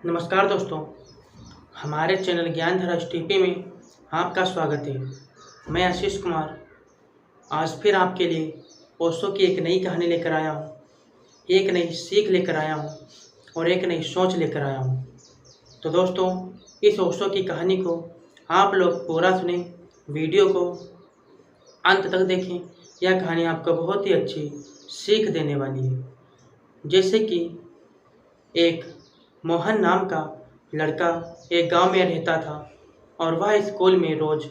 नमस्कार दोस्तों, हमारे चैनल ज्ञानधारा एसटीपी में आपका स्वागत है। मैं आशीष कुमार आज फिर आपके लिए ओशो की एक नई कहानी लेकर आया हूँ, एक नई सीख लेकर आया हूँ और एक नई सोच लेकर आया हूँ। तो दोस्तों, इस ओशो की कहानी को आप लोग पूरा सुने, वीडियो को अंत तक देखें। यह कहानी आपको बहुत ही अच्छी सीख देने वाली है। जैसे कि एक मोहन नाम का लड़का एक गांव में रहता था और वह स्कूल में रोज़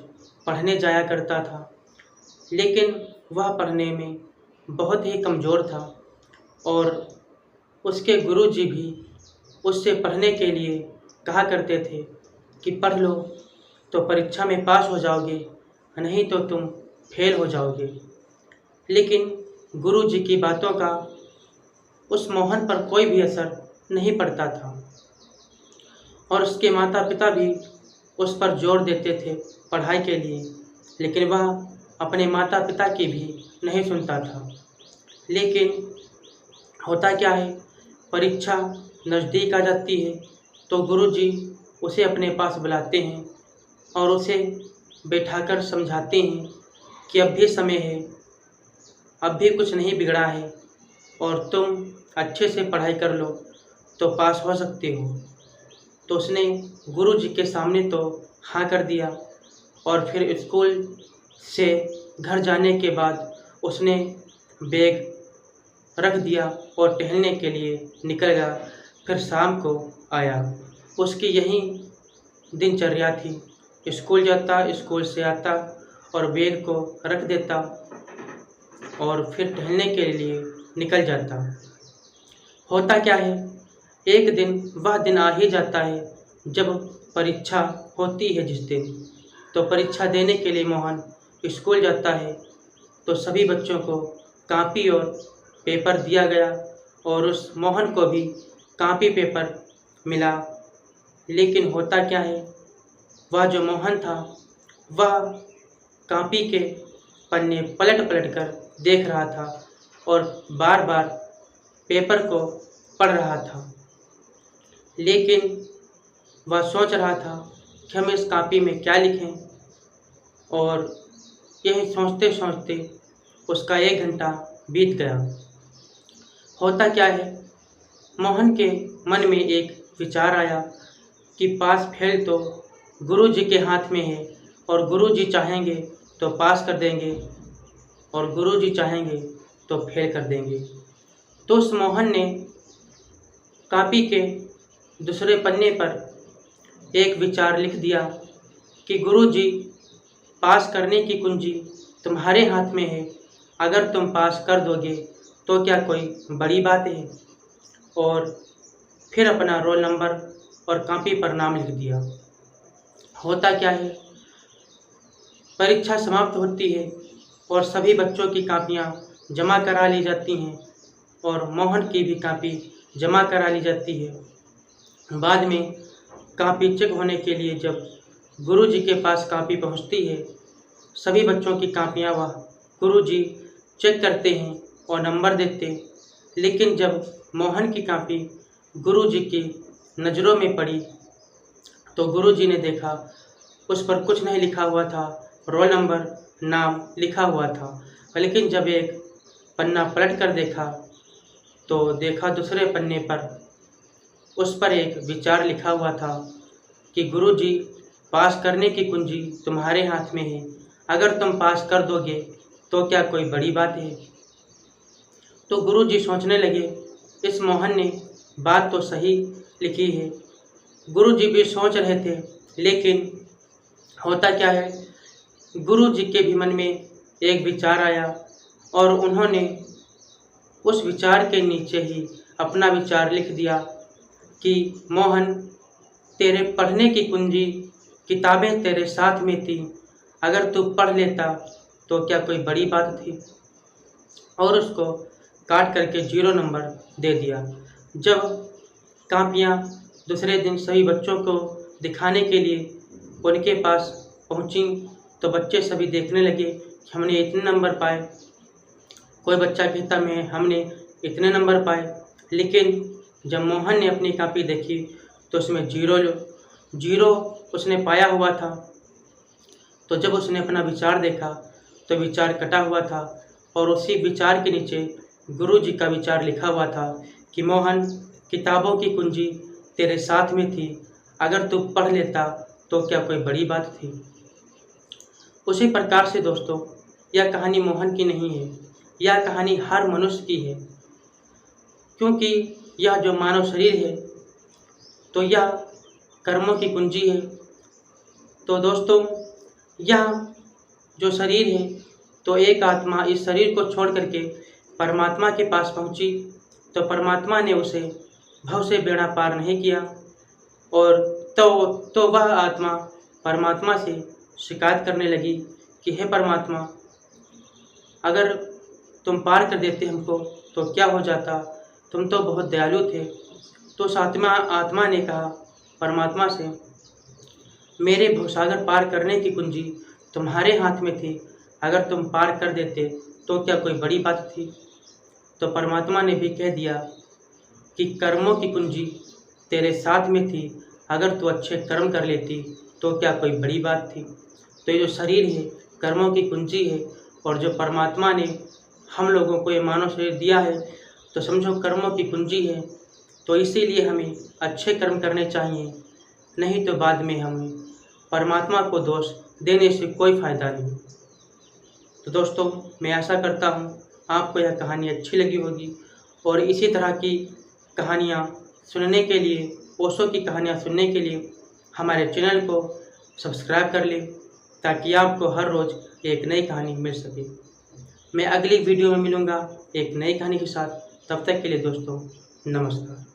पढ़ने जाया करता था, लेकिन वह पढ़ने में बहुत ही कमज़ोर था और उसके गुरुजी भी उससे पढ़ने के लिए कहा करते थे कि पढ़ लो तो परीक्षा में पास हो जाओगे, नहीं तो तुम फेल हो जाओगे। लेकिन गुरुजी की बातों का उस मोहन पर कोई भी असर नहीं पड़ता था और उसके माता पिता भी उस पर जोर देते थे पढ़ाई के लिए, लेकिन वह अपने माता पिता की भी नहीं सुनता था। लेकिन होता क्या है, परीक्षा नज़दीक आ जाती है तो गुरुजी उसे अपने पास बुलाते हैं और उसे बैठाकर समझाते हैं कि अब भी समय है, अब भी कुछ नहीं बिगड़ा है और तुम अच्छे से पढ़ाई कर लो तो पास हो सकते हो। तो उसने गुरुजी के सामने तो हाँ कर दिया और फिर स्कूल से घर जाने के बाद उसने बैग रख दिया और टहलने के लिए निकल गया। फिर शाम को आया, उसकी यही दिनचर्या थी। स्कूल जाता, स्कूल से आता और बैग को रख देता और फिर टहलने के लिए निकल जाता। होता क्या है, एक दिन वह दिन आ ही जाता है जब परीक्षा होती है। जिस दिन तो परीक्षा देने के लिए मोहन स्कूल जाता है तो सभी बच्चों को कॉपी और पेपर दिया गया और उस मोहन को भी कॉपी पेपर मिला। लेकिन होता क्या है, वह जो मोहन था वह कॉपी के पन्ने पलट पलट कर देख रहा था और बार बार पेपर को पढ़ रहा था। लेकिन वह सोच रहा था कि हम इस कॉपी में क्या लिखें, और यही सोचते सोचते उसका 1 घंटा बीत गया। होता क्या है, मोहन के मन में एक विचार आया कि पास फेल तो गुरुजी के हाथ में है और गुरुजी चाहेंगे तो पास कर देंगे और गुरुजी चाहेंगे तो फेल कर देंगे। तो उस मोहन ने कॉपी के दूसरे पन्ने पर एक विचार लिख दिया कि गुरुजी, पास करने की कुंजी तुम्हारे हाथ में है, अगर तुम पास कर दोगे तो क्या कोई बड़ी बात है। और फिर अपना रोल नंबर और कॉपी पर नाम लिख दिया। होता क्या है, परीक्षा समाप्त होती है और सभी बच्चों की कॉपियाँ जमा करा ली जाती हैं और मोहन की भी कॉपी जमा करा ली जाती है। बाद में कॉपी चेक होने के लिए जब गुरुजी के पास कॉपी पहुंचती है, सभी बच्चों की कॉपियां वह गुरुजी चेक करते हैं और नंबर देते। लेकिन जब मोहन की कॉपी गुरुजी की नज़रों में पड़ी तो गुरुजी ने देखा उस पर कुछ नहीं लिखा हुआ था, रोल नंबर, नाम लिखा हुआ था। लेकिन जब एक पन्ना पलट कर देखा तो देखा दूसरे पन्ने पर उस पर एक विचार लिखा हुआ था कि गुरुजी, पास करने की कुंजी तुम्हारे हाथ में है, अगर तुम पास कर दोगे तो क्या कोई बड़ी बात है। तो गुरुजी सोचने लगे, इस मोहन ने बात तो सही लिखी है। गुरुजी भी सोच रहे थे, लेकिन होता क्या है, गुरुजी के भी मन में एक विचार आया और उन्होंने उस विचार के नीचे ही अपना विचार लिख दिया कि मोहन, तेरे पढ़ने की कुंजी किताबें तेरे साथ में थी, अगर तू पढ़ लेता तो क्या कोई बड़ी बात थी। और उसको काट करके 0 नंबर दे दिया। जब कॉपियाँ दूसरे दिन सभी बच्चों को दिखाने के लिए उनके पास पहुँची तो बच्चे सभी देखने लगे कि हमने इतने नंबर पाए। कोई बच्चा कहता मैं हमने इतने नंबर पाए। लेकिन जब मोहन ने अपनी कॉपी देखी तो उसमें जीरो उसने पाया हुआ था। तो जब उसने अपना विचार देखा तो विचार कटा हुआ था और उसी विचार के नीचे गुरु जी का विचार लिखा हुआ था कि मोहन, किताबों की कुंजी तेरे साथ में थी, अगर तू पढ़ लेता तो क्या कोई बड़ी बात थी। उसी प्रकार से दोस्तों, यह कहानी मोहन की नहीं है, यह कहानी हर मनुष्य की है, क्योंकि यह जो मानव शरीर है तो यह कर्मों की कुंजी है। तो दोस्तों, यह जो शरीर है तो एक आत्मा इस शरीर को छोड़ करके परमात्मा के पास पहुंची, तो परमात्मा ने उसे भव से बेड़ा पार नहीं किया, और तो वह आत्मा परमात्मा से शिकायत करने लगी कि हे परमात्मा, अगर तुम पार कर देते हमको तो क्या हो जाता, तुम तो बहुत दयालु थे। तो आत्मा ने कहा परमात्मा से, मेरे भवसागर पार करने की कुंजी तुम्हारे हाथ में थी, अगर तुम पार कर देते तो क्या कोई बड़ी बात थी। तो परमात्मा ने भी कह दिया कि कर्मों की कुंजी तेरे साथ में थी, अगर तू अच्छे कर्म कर लेती तो क्या कोई बड़ी बात थी। तो ये जो शरीर है कर्मों की कुंजी है, और जो परमात्मा ने हम लोगों को ये मानव शरीर दिया है तो समझो कर्मों की कुंजी है। तो इसीलिए हमें अच्छे कर्म करने चाहिए, नहीं तो बाद में हमें परमात्मा को दोष देने से कोई फ़ायदा नहीं। तो दोस्तों, मैं आशा करता हूँ आपको यह कहानी अच्छी लगी होगी, और इसी तरह की कहानियाँ सुनने के लिए, ओशो की कहानियाँ सुनने के लिए हमारे चैनल को सब्सक्राइब कर लें, ताकि आपको हर रोज़ एक नई कहानी मिल सके। मैं अगली वीडियो में मिलूँगा एक नई कहानी के साथ। तब तक के लिए दोस्तों, नमस्कार।